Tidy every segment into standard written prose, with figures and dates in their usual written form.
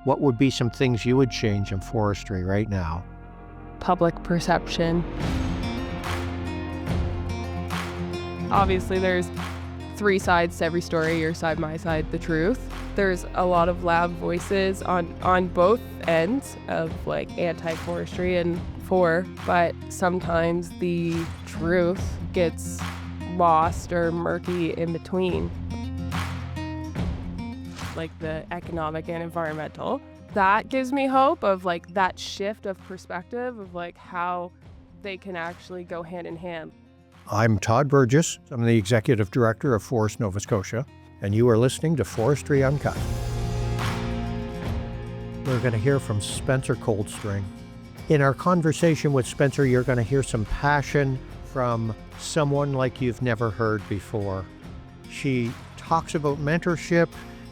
what would be some things you would change in forestry right now? Public perception. Obviously, there's three sides to every story, your side, my side, the truth. There's a lot of loud voices on both ends of like anti-forestry and for, but sometimes the truth gets lost or murky in between. Like the economic and environmental. That gives me hope of like that shift of perspective of like how they can actually go hand in hand. I'm Todd Burgess. I'm the Executive Director of Forest Nova Scotia, and you are listening to Forestry Uncut. We're going to hear from Spencer Coulstring. In our conversation with Spencer, you're going to hear some passion from someone like you've never heard before. She talks about mentorship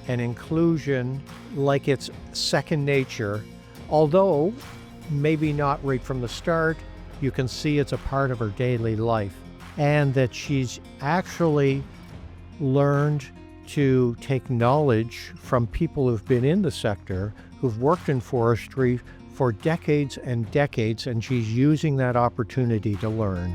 and inclusion like it's second nature, although maybe not right from the start. You can see it's a part of her daily life, and that she's actually learned to take knowledge from people who've been in the sector, who've worked in forestry for decades and decades, and she's using that opportunity to learn.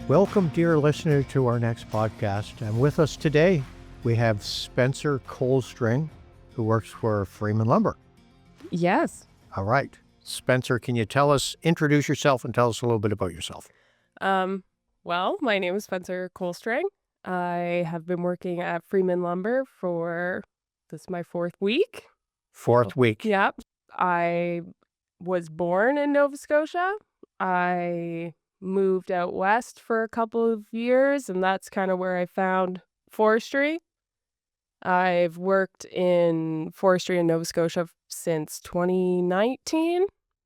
Welcome, dear listener, to our next podcast. And with us today, we have Spencer Coulstring, who works for Freeman Lumber. Yes. All right. Spencer, can you introduce yourself and tell us a little bit about yourself? Well, my name is Spencer Coulstring. I have been working at Freeman Lumber for, this is my fourth week. Fourth week. Yep. I was born in Nova Scotia. I moved out west for a couple of years, and that's kind of where I found forestry. I've worked in forestry in Nova Scotia since 2019,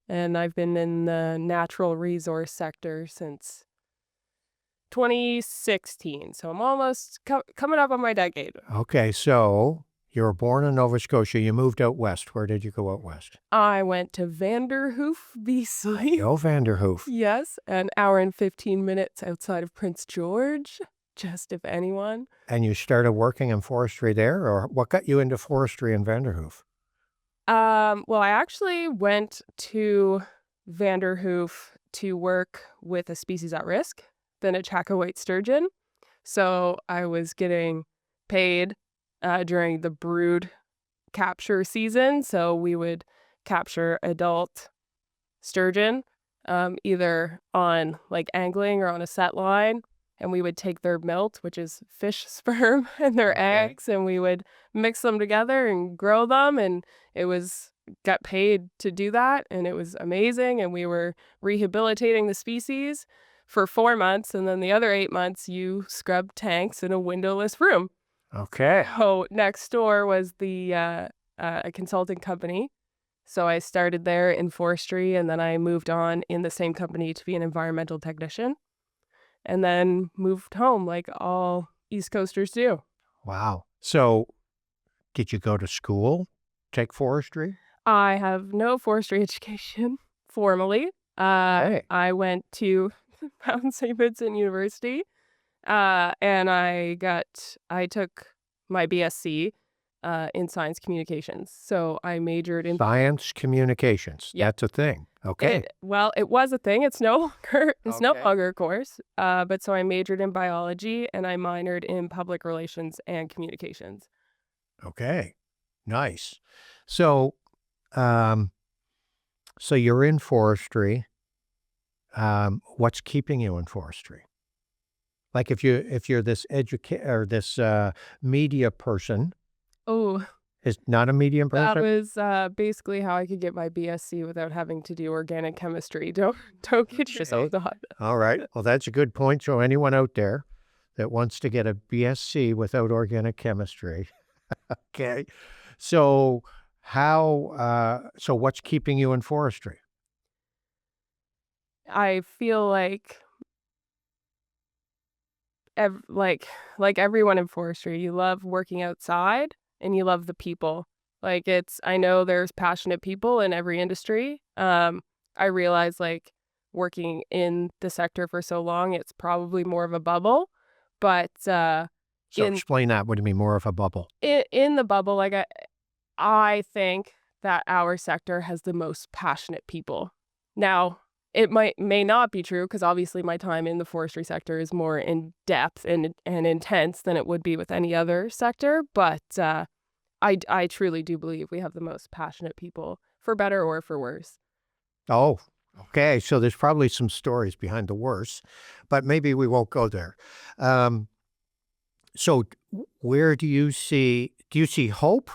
and I've been in the natural resource sector since 2016. So I'm almost coming up on my decade. Okay, so you were born in Nova Scotia. You moved out west. Where did you go out west? I went to Vanderhoof, BC. Oh, Vanderhoof. Yes, an hour and 15 minutes outside of Prince George, just if anyone. And you started working in forestry there, or what got you into forestry in Vanderhoof? Well, I actually went to Vanderhoof to work with a species at risk, the Nechaka white sturgeon. So I was getting paid during the brood capture season. So we would capture adult sturgeon, either on like angling or on a set line. And we would take their milt, which is fish sperm, and their eggs, and we would mix them together and grow them. And got paid to do that. And it was amazing. And we were rehabilitating the species for 4 months. And then the other 8 months, you scrubbed tanks in a windowless room. Okay. So next door was a consulting company. So I started there in forestry, and then I moved on in the same company to be an environmental technician. And then moved home like all East Coasters do. Wow. So did you go to school, take forestry? I have no forestry education formally. Hey. I went to Mount St. Vincent University, and I took my BSc in science communications. So I majored in Science communications. Yep. That's a thing. Okay. It was a thing. It's no Okay. longer a course. But so I majored in biology, and I minored in public relations and communications. Okay. Nice. So, so you're in forestry. What's keeping you in forestry? Like if you're this media person. Oh, Is not a medium person? that was basically how I could get my BSc without having to do organic chemistry. Don't get yourself thought. All right. Well, that's a good point. So anyone out there that wants to get a BSc without organic chemistry. Okay. So so what's keeping you in forestry? I feel like like everyone in forestry, you love working outside and you love the people. I know there's passionate people in every industry. I realize working in the sector for so long, it's probably more of a bubble, but So In explain that. What do you mean more of a bubble? in the bubble, like I think that our sector has the most passionate people. Now, it may not be true because obviously my time in the forestry sector is more in depth and intense than it would be with any other sector. But I truly do believe we have the most passionate people, for better or for worse. Oh, okay. So there's probably some stories behind the worst, but maybe we won't go there. Um, so where do you see hope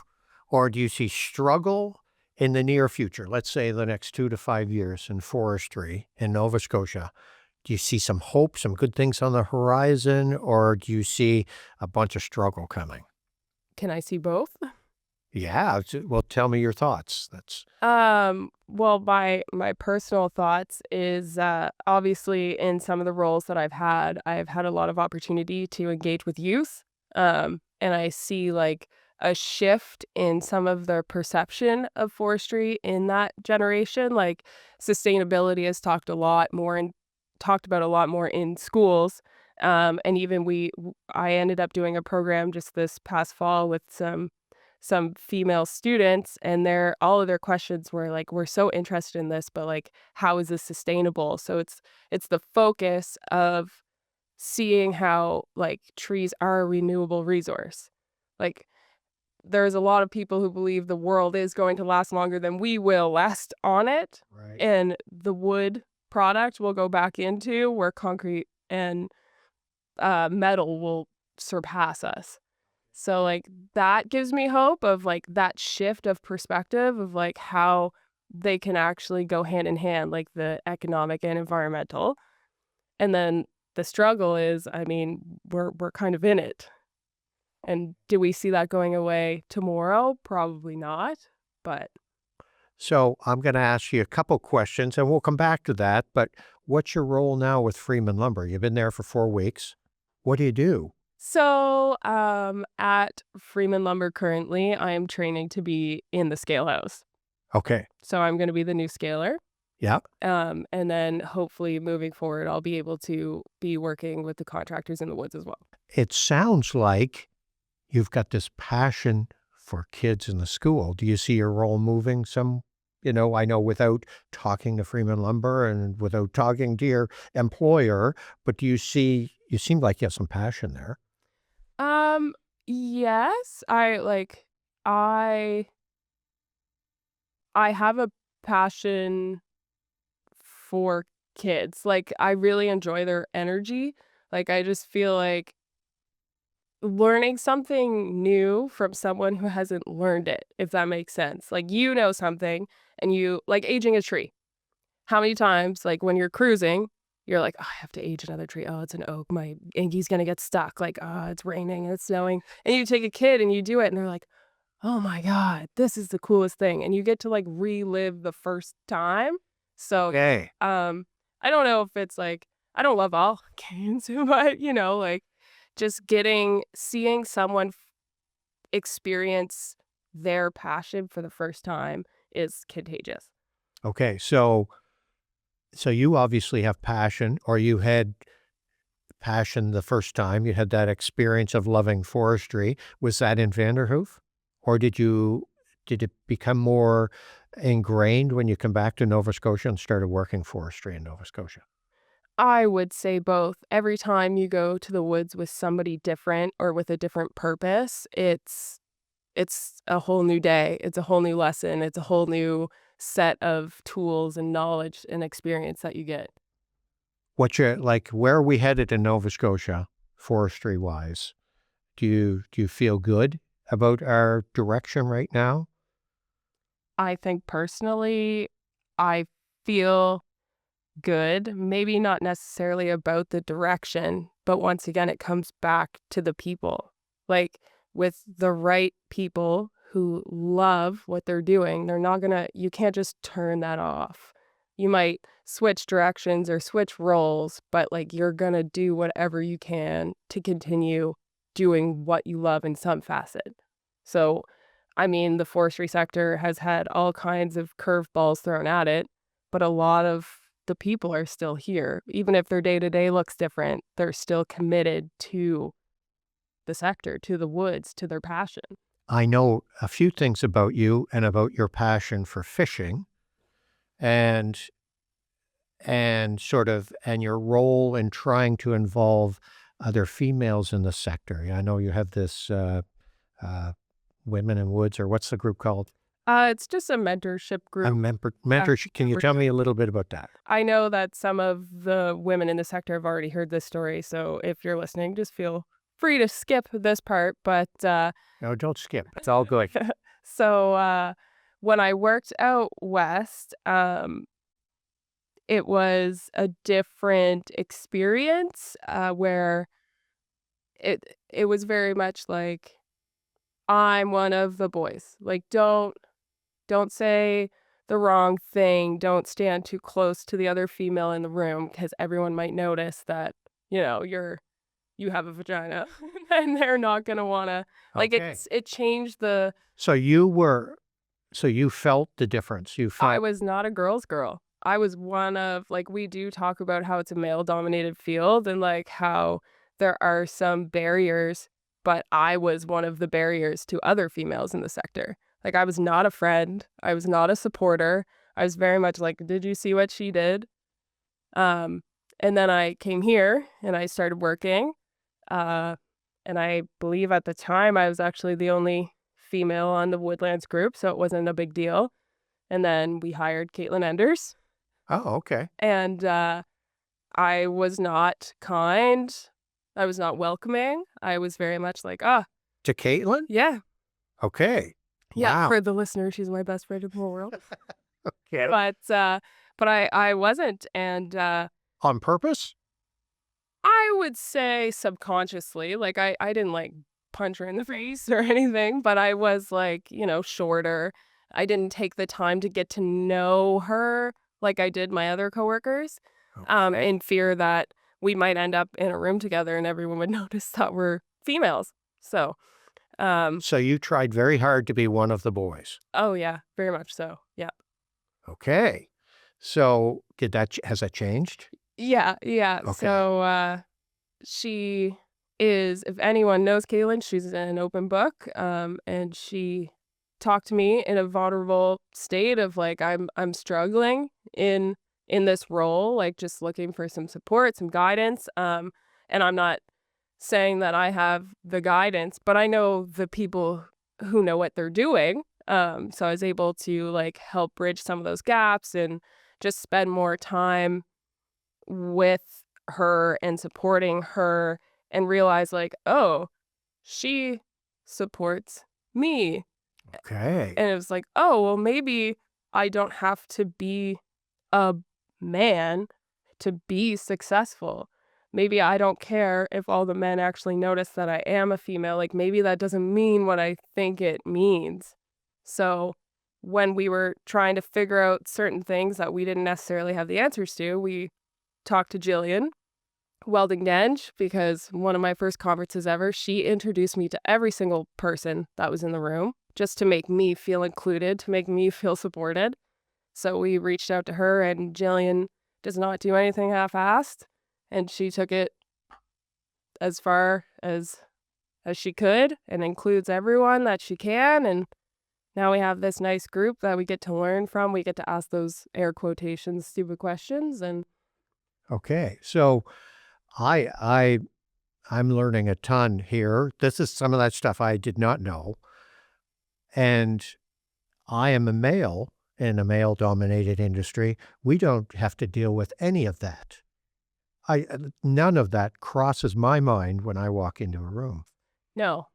or do you see struggle in the near future? Let's say the next 2 to 5 years in forestry in Nova Scotia. Do you see some hope, some good things on the horizon, or do you see a bunch of struggle coming? Can I see both? Yeah. Well, tell me your thoughts. Well, my personal thoughts is obviously in some of the roles that I've had a lot of opportunity to engage with youth. And I see like a shift in some of the perception of forestry in that generation. Like sustainability is talked about a lot more in schools. And even I ended up doing a program just this past fall with some female students, and all of their questions were like, we're so interested in this, but like how is this sustainable? So it's the focus of seeing how like trees are a renewable resource. Like there's a lot of people who believe the world is going to last longer than we will last on it, Right. and the wood product will go back into where concrete and metal will surpass us. So, like, that gives me hope of, like, that shift of perspective of, like, how they can actually go hand in hand, like, the economic and environmental. And then the struggle is, I mean, we're kind of in it. And do we see that going away tomorrow? Probably not, but So I'm going to ask you a couple questions and we'll come back to that. But what's your role now with Freeman Lumber? You've been there for 4 weeks. What do you do? so, at Freeman Lumber currently, I am training to be in the scale house. Okay. So I'm gonna be the new scaler. Yeah. And then hopefully moving forward, I'll be able to be working with the contractors in the woods as well. It sounds like you've got this passion for kids in the school. Do you see your role moving I know without talking to Freeman Lumber and without talking to your employer, but you seem like you have some passion there. Um, yes, I I have a passion for kids. Like I really enjoy their energy. Like I just feel like learning something new from someone who hasn't learned it, if that makes sense. Like you know something and you like aging a tree. How many times, like, when you're cruising, you're like, "Oh, I have to age another tree. Oh, it's an oak. My Inky's gonna get stuck. Like, oh, it's raining and it's snowing." And you take a kid and you do it, and they're like, "Oh my god, this is the coolest thing." And you get to, like, relive the first time. So, Okay. um, I don't know if it's like I don't love all kids, but, like, just seeing someone experience their passion for the first time is contagious. Okay. So you obviously have passion, or you had passion the first time. You had that experience of loving forestry. Was that in Vanderhoof? Or did it become more ingrained when you come back to Nova Scotia and started working forestry in Nova Scotia? I would say both. Every time you go to the woods with somebody different or with a different purpose, it's a whole new day. It's a whole new lesson. It's a whole new set of tools and knowledge and experience that you get. Where are we headed in Nova Scotia, forestry wise? Do you feel good about our direction right now? I think personally, I feel good, maybe not necessarily about the direction, but once again, it comes back to the people. Like with the right people who love what they're doing, you can't just turn that off. You might switch directions or switch roles, but like you're gonna do whatever you can to continue doing what you love in some facet. So, I mean, the forestry sector has had all kinds of curveballs thrown at it, but a lot of the people are still here. Even if their day to day looks different, they're still committed to the sector, to the woods, to their passion. I know a few things about you and about your passion for fishing and and your role in trying to involve other females in the sector. I know you have this uh, Women in Woods, or what's the group called? It's just a mentorship A group. mentorship. Can you tell me a little bit about that? I know that some of the women in the sector have already heard this story, so if you're listening, just feel free to skip this part. But No, don't skip. It's all good. so when I worked out west, it was a different experience where it was very much like I'm one of the boys. Like don't say the wrong thing. Don't stand too close to the other female in the room because everyone might notice that, you have a vagina and they're not going to want to like Okay. it changed the So you felt the difference. You I felt, was not a girl's girl. I was one of like we do talk about how it's a male dominated field and like how there are some barriers, but I was one of the barriers to other females in the sector. Like I was not a friend, I was not a supporter. I was very much like, did you see what she did? Um and then I came here and I started working. Uh and I believe at the time I was actually the only female on the Woodlands group, so it wasn't a big deal. And then we hired Caitlin Enders, oh, okay. and I was not kind. I was not welcoming. I was very much like, To Caitlin? yeah, Okay. yeah. Wow. For the listener, she's my best friend in the whole world. Okay. But I wasn't, and On purpose? I would say subconsciously, like I didn't like punch her in the face or anything, but I was like, shorter. I didn't take the time to get to know her like I did my other coworkers, Okay. in fear that we might end up in a room together and everyone would notice that we're females. So, So you tried very hard to be one of the boys. oh yeah, very much so. Yeah. Okay. So has that changed? Yeah, yeah. Okay. So, she is, if anyone knows Caitlin, she's an open book. And she talked to me in a vulnerable state of like I'm struggling in this role, like just looking for some support, some guidance. And I'm not saying that I have the guidance, but I know the people who know what they're doing. So I was able to like help bridge some of those gaps and just spend more time with her and supporting her and realize like, oh, she supports me. Okay. And it was like, oh, well, maybe I don't have to be a man to be successful. Maybe I don't care if all the men actually notice that I am a female. Like maybe that doesn't mean what I think it means. So when we were trying to figure out certain things that we didn't necessarily have the answers to, we talked to Jillian Welding Denge because one of my first conferences ever, she introduced me to every single person that was in the room just to make me feel included, to make me feel supported. So we reached out to her, and Jillian does not do anything half-assed, and she took it as far as she could and includes everyone that she can. And now we have this nice group that we get to learn from. We get to ask those air quotations stupid questions, and Okay. So I I'm learning a ton here. This is some of that stuff I did not know. And I am a male in a male dominated industry. We don't have to deal with any of that. None of that crosses my mind when I walk into a room. no.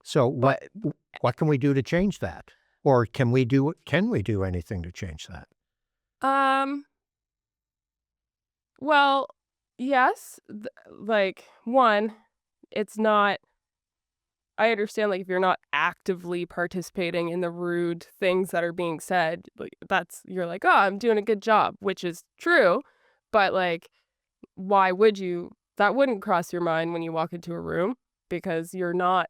So But what can we do to change that? Or can we do anything to change that? um well, yes, like one, it's not I understand like if you're not actively participating in the rude things that are being said, like that's you're like, "Oh, I'm doing a good job," which is true, but like why would you that wouldn't cross your mind when you walk into a room because you're not,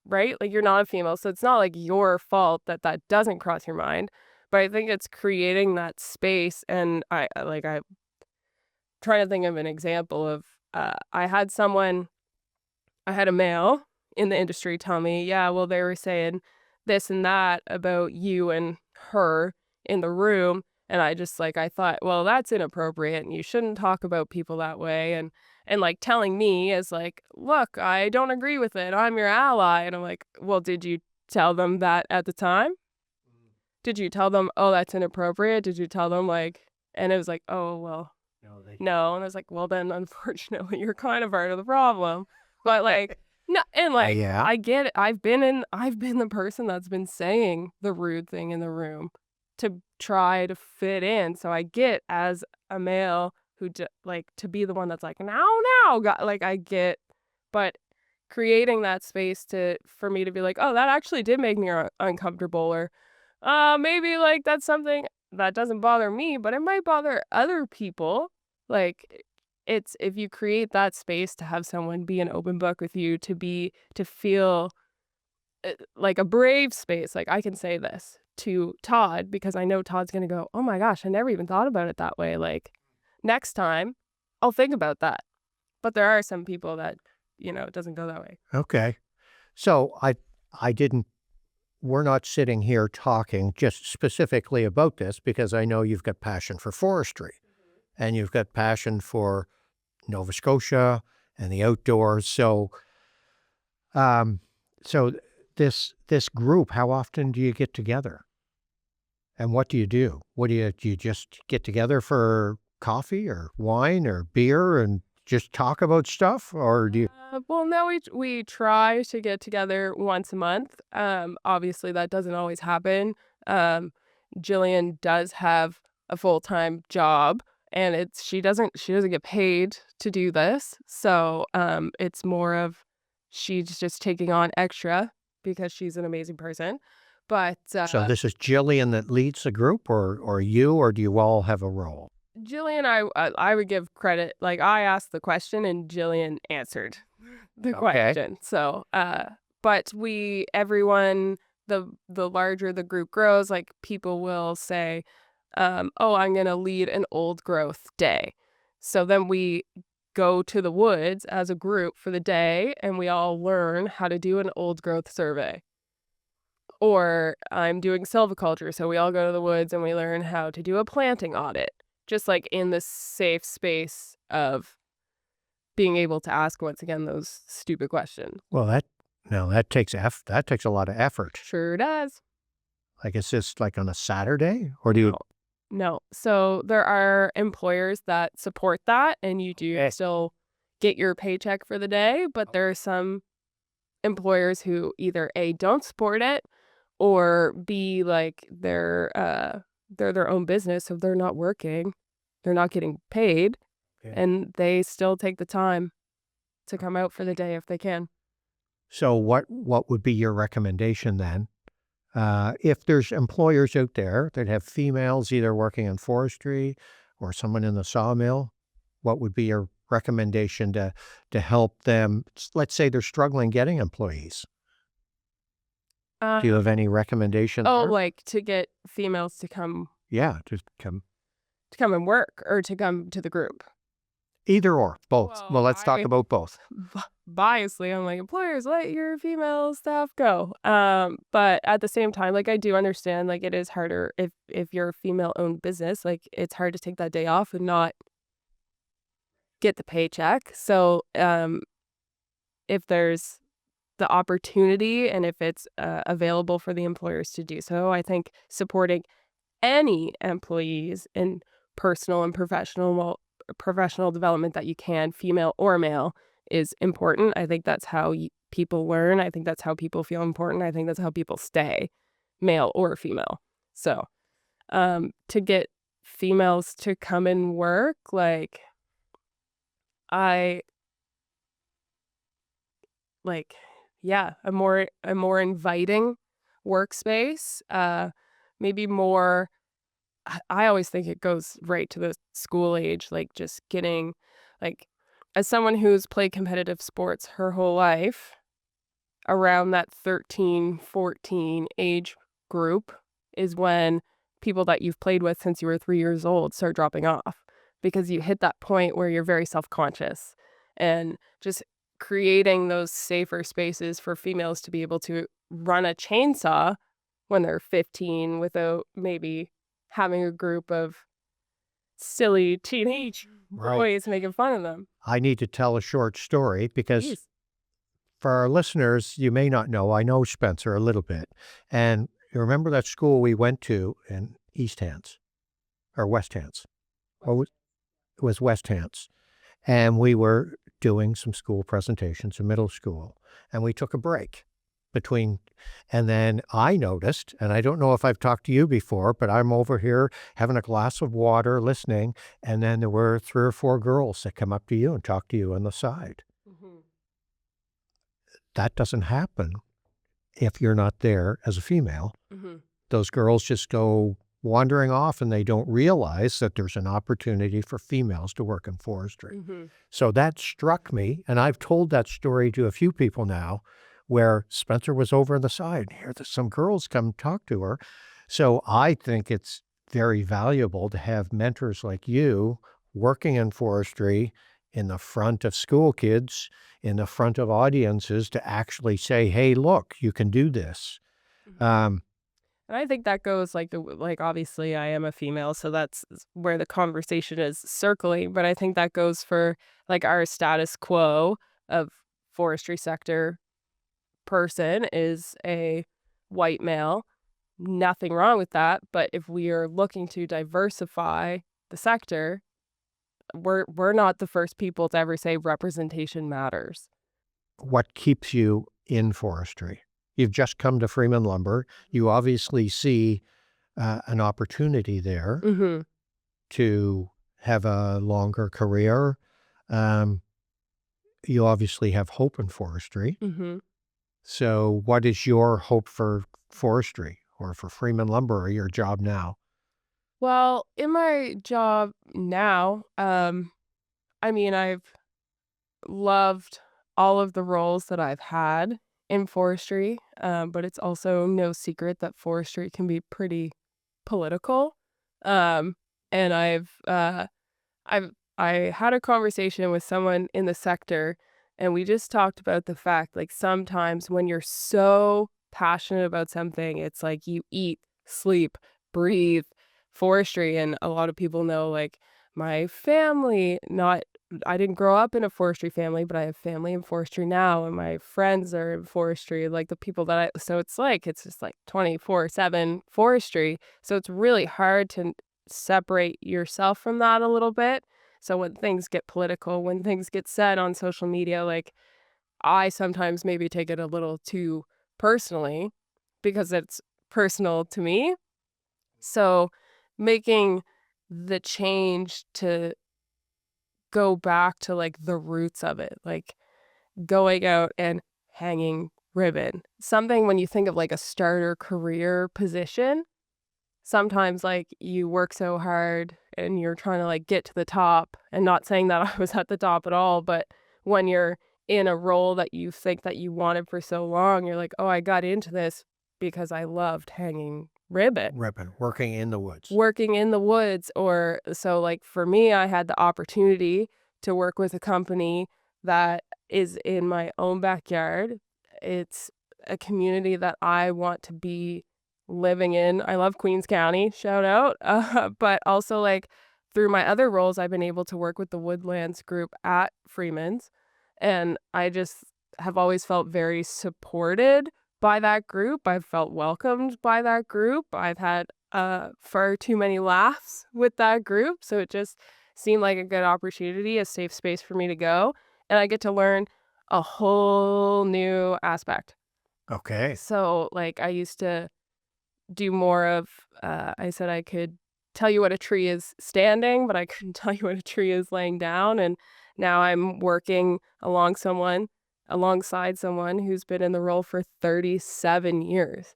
right? Like you're not a female, so it's not like your fault that that doesn't cross your mind. But I think it's creating that space and I'm trying to think of an example of I had someone I had a male in the industry tell me, yeah, well, they were saying this and that about you and her in the room. And I just like, I thought, well, that's inappropriate and you shouldn't talk about people that way. And like telling me is like, look, I don't agree with it. I'm your ally. And I'm like, well, did you tell them that at the time? Did you tell them, oh, that's inappropriate? Did you tell them like, and it was like, oh, well, no. And I was like, well, then unfortunately, you're kind of part of the problem. But like, no, and like, Yeah. I get it. I've been the person that's been saying the rude thing in the room to try to fit in. So I get as a male who like to be the one that's like, now, like I get, but creating that space for me to be like, oh, that actually did make me uncomfortable, or maybe like that's something that doesn't bother me, but it might bother other people. Like it's if you create that space to have someone be an open book with you, to feel like a brave space. Like I can say this to Todd because I know Todd's going to go, "Oh my gosh, I never even thought about it that way." Like next time I'll think about that. But there are some people that, it doesn't go that way. Okay. So I didn't, we're not sitting here talking just specifically about this because I know you've got passion for forestry and you've got passion for Nova Scotia and the outdoors. Um, so this group, how often do you get together? And what do you do? Do you just get together for coffee or wine or beer and just talk about stuff? Or do you? Well, no, we try to get together once a month. Obviously that doesn't always happen. Jillian does have a full-time job, and she doesn't get paid to do this. So, it's more of she's just taking on extra because she's an amazing person. But So this is Jillian that leads the group, or you, or do you all have a role? Jillian, I would give credit. Like I asked the question and Jillian answered the Okay. question. So, but everyone, the larger the group grows, like people will say, "Oh, I'm gonna lead an old growth day." So then we go to the woods as a group for the day, and we all learn how to do an old growth survey. Or I'm doing silviculture, so we all go to the woods and we learn how to do a planting audit, just like in the safe space of being able to ask, once again, those stupid questions. Well, that takes that takes a lot of effort. Sure does. Like, is this like on a Saturday, or do you? No. No. So there are employers that support that, and you do Okay. still get your paycheck for the day, but there are some employers who either A, don't support it, or B, like they're their own business, so they're not working, they're not getting paid, Okay. and they still take the time to come out for the day if they can. So what would be your recommendation then? If there's employers out there that have females either working in forestry or someone in the sawmill, what would be your recommendation to help them? Let's say they're struggling getting employees. Uh, Do you have any recommendation oh, there? like to get females to come Yeah, just come and work or to come to the group. either or, both. Well, Well, let's talk about both. biasly, I'm like, employers, let your female staff go. But at the same time, like I do understand, like it is harder if you're a female-owned business, like it's hard to take that day off and not get the paycheck. So, if there's the opportunity and if it's available for the employers to do so, I think supporting any employees in personal and professional development that you can, female or male, is important. I think that's how people learn. I think that's how people feel important. I think that's how people stay, male or female. So, to get females to come and work, like I like, yeah, a more inviting workspace. Maybe more. I always think it goes right to the school age, like just getting, like, as someone who's played competitive sports her whole life, around that 13, 14 age group is when people that you've played with since you were 3 years old start dropping off because you hit that point where you're very self-conscious and just creating those safer spaces for females to be able to run a chainsaw when they're 15 without maybe having a group of silly teenage Right. boys making fun of them. I need to tell a short story because Jeez. for our listeners, you may not know, I know Spencer a little bit. And you remember that school we went to in East Hants or West Hants? It was West Hants. And we were doing some school presentations in middle school. And we took a break between, and then I noticed, and I don't know if I've talked to you before, but I'm over here having a glass of water, listening. And then there were 3 or 4 girls that come up to you and talk to you on the side. Mhm. That doesn't happen if you're not there as a female. Mhm. Those girls just go wandering off and they don't realize that there's an opportunity for females to work in forestry. Mhm. So that struck me, and I've told that story to a few people now, where Spencer was over on the side, and here some girls come talk to her. So I think it's very valuable to have mentors like you working in forestry in the front of school kids, in the front of audiences to actually say, hey, look, you can do this. Mhm. Um, And I think that goes like obviously I am a female, so that's where the conversation is circling. But I think that goes for like our status quo of forestry sector person is a white male. Nothing wrong with that. But if we are looking to diversify the sector, we're not the first people to ever say representation matters. what keeps you in forestry? You've just come to Freeman Lumber. You obviously see an opportunity there Mm-hmm. to have a longer career. Um, you obviously have hope in forestry. Mm-hmm. So, what is your hope for forestry or for Freeman Lumber or your job now? Well, in my job now, I mean, I've loved all of the roles that I've had in forestry, but it's also no secret that forestry can be pretty political. Um, and I've I had a conversation with someone in the sector, and we just talked about the fact like sometimes when you're so passionate about something, it's like you eat, sleep, breathe forestry. And a lot of people know like my family, not I didn't grow up in a forestry family, but I have family in forestry now, and my friends are in forestry, like the people that so it's like it's just like 24/7 forestry. So it's really hard to separate yourself from that a little bit. So when things get political, when things get said on social media, like I sometimes maybe take it a little too personally because it's personal to me. So making the change to go back to like the roots of it, like going out and hanging ribbon. Something when you think of like a starter career position, sometimes like you work so hard and you're trying to like get to the top, and not saying that I was at the top at all, but when you're in a role that you think that you wanted for so long, you're like, oh, I got into this because I loved hanging ribbon, Ribbon, working in the woods. working in the woods. Or so like for me, I had the opportunity to work with a company that is in my own backyard. It's a community that I want to be living in. I love Queens County, shout out. But also like through my other roles, I've been able to work with the Woodlands group at Freeman's. And I just have always felt very supported by that group. I've felt welcomed by that group. I've had far too many laughs with that group. So it just seemed like a good opportunity, a safe space for me to go. And I get to learn a whole new aspect. Okay. So, like, I used to do more of, I said I could tell you what a tree is standing, but I couldn't tell you what a tree is laying down. And now I'm working alongside someone who's been in the role for 37 years.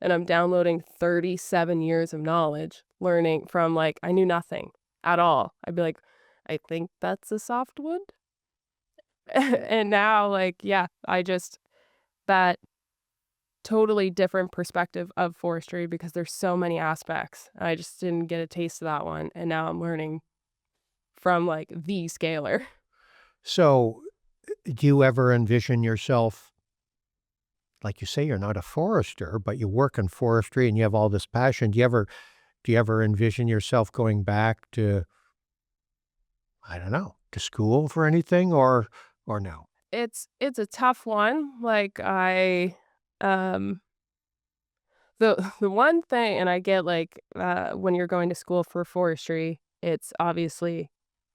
And I'm downloading 37 years of knowledge, learning from like, I knew nothing at all. I'd be like, I think that's a softwood. And now, like, yeah, that totally different perspective of forestry because there's so many aspects. I just didn't get a taste of that one, and now I'm learning from, like, the scaler. So Do you ever envision yourself, like you say, you're not a forester, but you work in forestry and you have all this passion. Do you ever envision yourself going back to, I don't know, to school for anything or no? It's a tough one. Like um the one thing, and I get like when you're going to school for forestry, it's obviously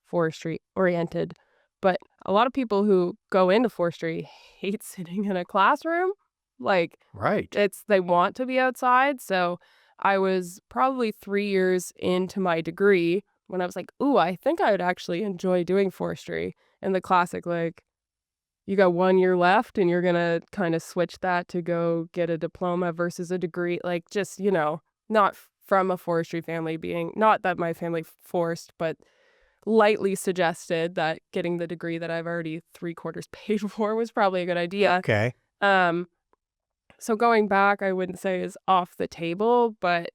forestry oriented, but a lot of people who go into forestry hate sitting in a classroom. Like Right. they want to be outside. So I was probably 3 years into my degree when I was like, "Ooh, I think I would actually enjoy doing forestry." And the classic like, you got 1 year left and you're gonna kinda switch that to go get a diploma versus a degree, like, just, not from a forestry family, being not that my family forced, but lightly suggested that getting the degree that I've already 3/4 paid for was probably a good idea. Okay. Um, so going back, I wouldn't say is off the table, but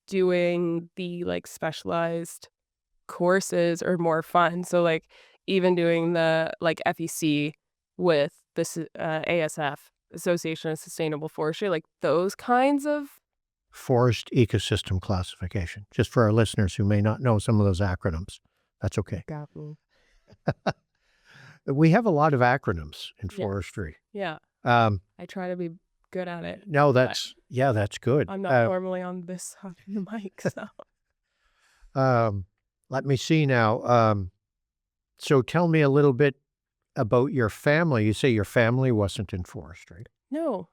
doing the, like, specialized courses are more fun. So, like, even doing the, like, FEC with this, ASF, Association of Sustainable Forestry, like, those kinds of. Forest ecosystem classification, just for our listeners who may not know some of those acronyms. That's okay. Got me. We have a lot of acronyms in Yes. forestry. Yeah. Um, I try to be good at it, no, but that's good. I'm not normally on this side of the mic, so. Um, let me see now. So tell me a little bit about your family. You say your family wasn't in forestry. No,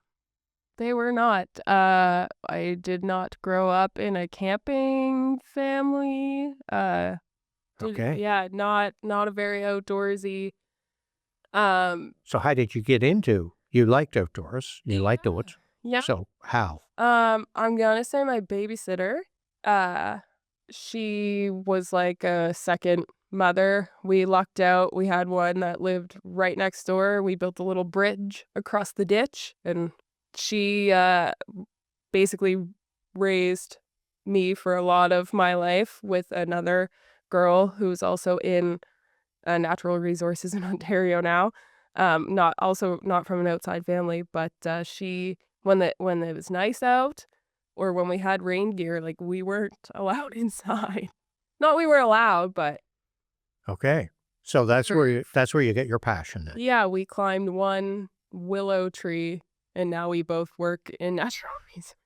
they were not. I did not grow up in a camping family. Okay. Yeah, not a very outdoorsy. Um, So how did you get into? You liked outdoors. You liked the woods. yeah. So how? I'm gonna say my babysitter. Uh, she was like a second mother. We lucked out. We had one that lived right next door. We built a little bridge across the ditch, and she basically raised me for a lot of my life with another girl who's also in natural resources in Ontario now. Not from an outside family, but she when it was nice out or when we had rain gear, like we weren't allowed inside. Not we were allowed, but Okay. So for that's where you get your passion then. yeah, we climbed one willow tree and now we both work in natural resources.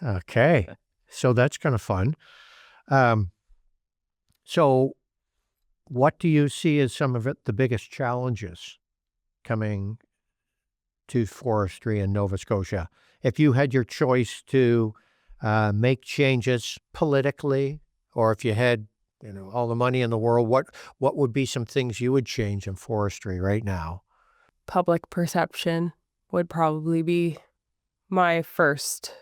Okay. So that's kind of fun. Um, so what do you see as some of the biggest challenges coming to forestry in Nova Scotia? If you had your choice to make changes politically, or if you had, all the money in the world, what would be some things you would change in forestry right now? Public perception would probably be my first.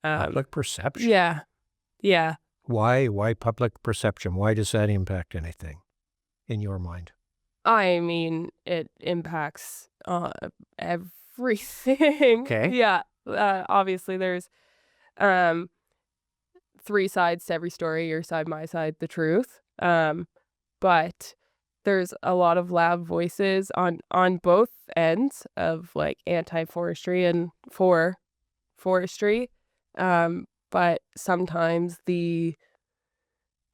Public perception. Yeah, yeah. Why public perception? Why does that impact anything in your mind? I mean, it impacts everything. Okay. Yeah. Obviously, there's um, three sides to every story. Your side, my side, the truth. But there's a lot of loud voices on both ends of like anti-forestry and for forestry. But sometimes the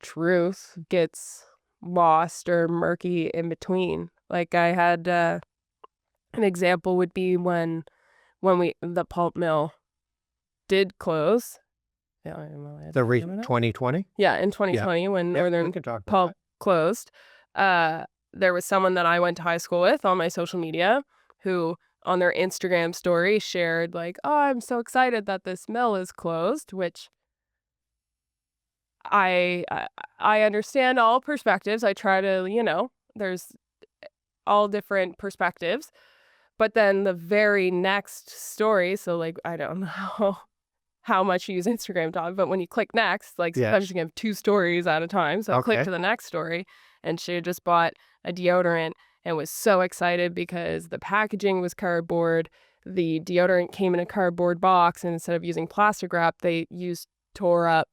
truth gets lost or murky in between. Like I had an example would be when the pulp mill did close. Yeah, The 2020? yeah, in Yeah. 2020 when Yeah, we Northern can talk about Pulp closed. There was someone that I went to high school with on my social media who on their Instagram story shared like, "Oh, I'm so excited that this mill is closed," which I I I understand all perspectives. I try to, there's all different perspectives. But then the very next story, so like I don't know how much you use Instagram, Dog, but when you click next, like that. sometimes Yes. you can have two stories at a time. So I clicked Okay. to the next story and she had just bought a deodorant and was so excited because the packaging was cardboard. The deodorant came in a cardboard box, and instead of using plastic wrap, they used tore up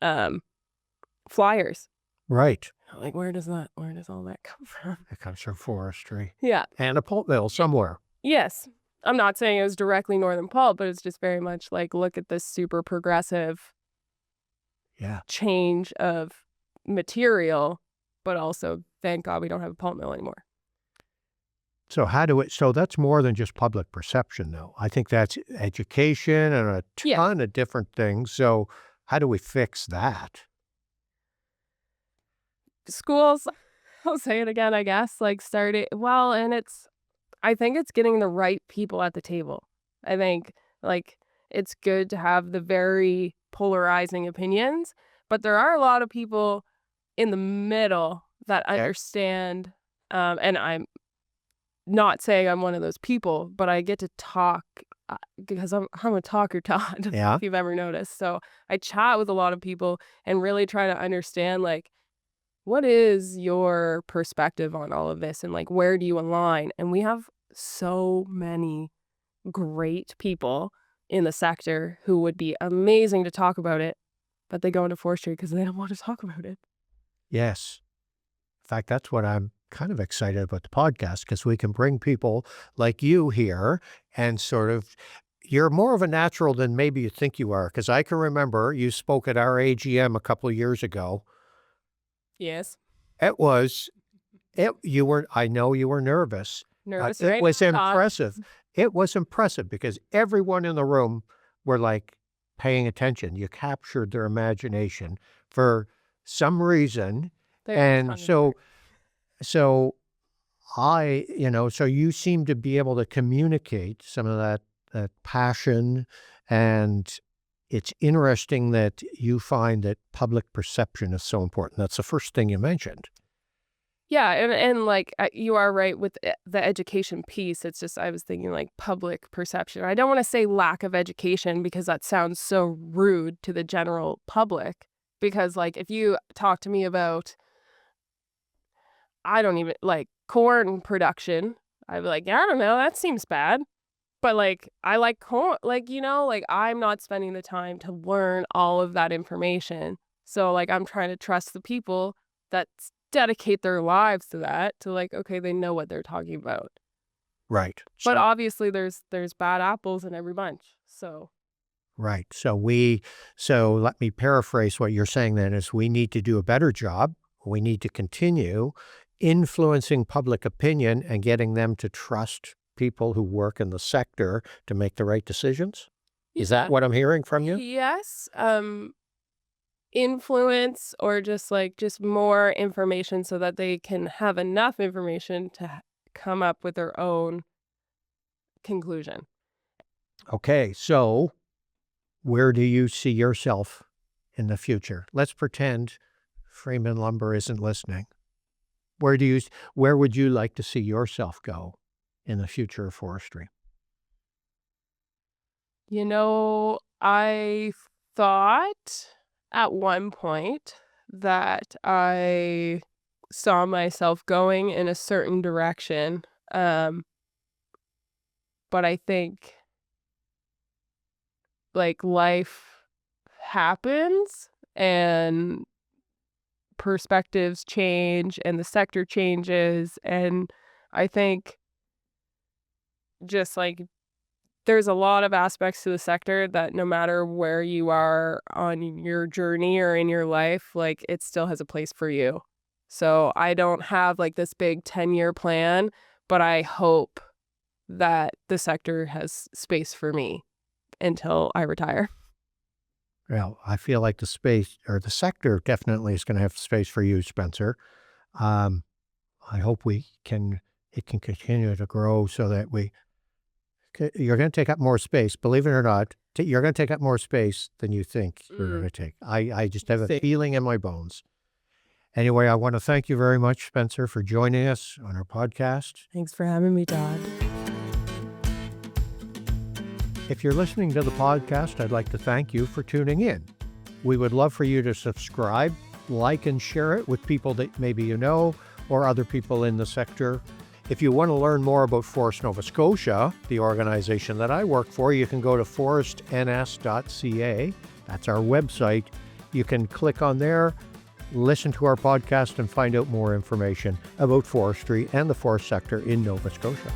um, flyers. Right. Like, where does all that come from? It comes from forestry Yeah. and a pulp mill somewhere. Yes. I'm not saying it was directly Northern Pulp, but it's just very much like, look at this super progressive Yeah. change of material, but also, thank God we don't have a pulp mill anymore. So that's more than just public perception, though. I think that's education and a Yeah. ton of different things. So how do we fix that? Schools, I'll say it again, I guess, like and I think it's getting the right people at the table. I think like it's good to have the very polarizing opinions, but there are a lot of people in the middle that Okay. understand, and I'm not saying I'm one of those people, but I get to talk because I'm a talker, Todd, Yeah. if you've ever noticed. So I chat with a lot of people and really try to understand like what is your perspective on all of this and like where do you align? And we have so many great people in the sector who would be amazing to talk about it, but they go into forestry because they don't want to talk about it. Yes. In fact, that's what I'm kind of excited about the podcast, because we can bring people like you here and sort of, you're more of a natural than maybe you think you are. Because I can remember you spoke at our AGM a couple of years ago. Yes. I know you were nervous. Nervous, It right? was impressive. It was impressive because everyone in the room were like paying attention. You captured their imagination for some reason. And so so you seem to be able to communicate some of that passion, and it's interesting that you find that public perception is so important. That's the first thing you mentioned. Yeah, and like you are right with the education piece. It's just I was thinking like public perception. I don't want to say lack of education because that sounds so rude to the general public. Because like if you talk to me about, I don't even like corn production, I'd be like, yeah, I don't know, that seems bad. But like I like corn, like like I'm not spending the time to learn all of that information. So like I'm trying to trust the people that dedicate their lives to that, to like, okay, they know what they're talking about. Right. But obviously there's bad apples in every bunch. So Right. So let me paraphrase what you're saying then is we need to do a better job. We need to continue influencing public opinion and getting them to trust people who work in the sector to make the right decisions. Is that what I'm hearing from you? yes, influence or just more information so that they can have enough information to come up with their own conclusion. Okay. So where do you see yourself in the future? Let's pretend Freeman Lumber isn't listening. Where would you like to see yourself go in the future of forestry? I thought at one point that I saw myself going in a certain direction. But I think like life happens and perspectives change and the sector changes. And I think just like there's a lot of aspects to the sector that no matter where you are on your journey or in your life, like it still has a place for you. So I don't have like this big 10-year plan, but I hope that the sector has space for me until I retire. Well, I feel like the space or the sector definitely is going to have space for you, Spencer. I hope it can continue to grow so that you're going to take up more space. Believe it or not, you're going to take up more space than you think you're going to take. I just have a feeling in my bones. Anyway, I want to thank you very much, Spencer, for joining us on our podcast. Thanks for having me, Todd. If you're listening to the podcast, I'd like to thank you for tuning in. We would love for you to subscribe, like, and share it with people that maybe you know or other people in the sector. If you want to learn more about Forest Nova Scotia, the organization that I work for, you can go to forestns.ca. That's our website. You can click on there. listen to our podcast and find out more information about forestry and the forest sector in Nova Scotia.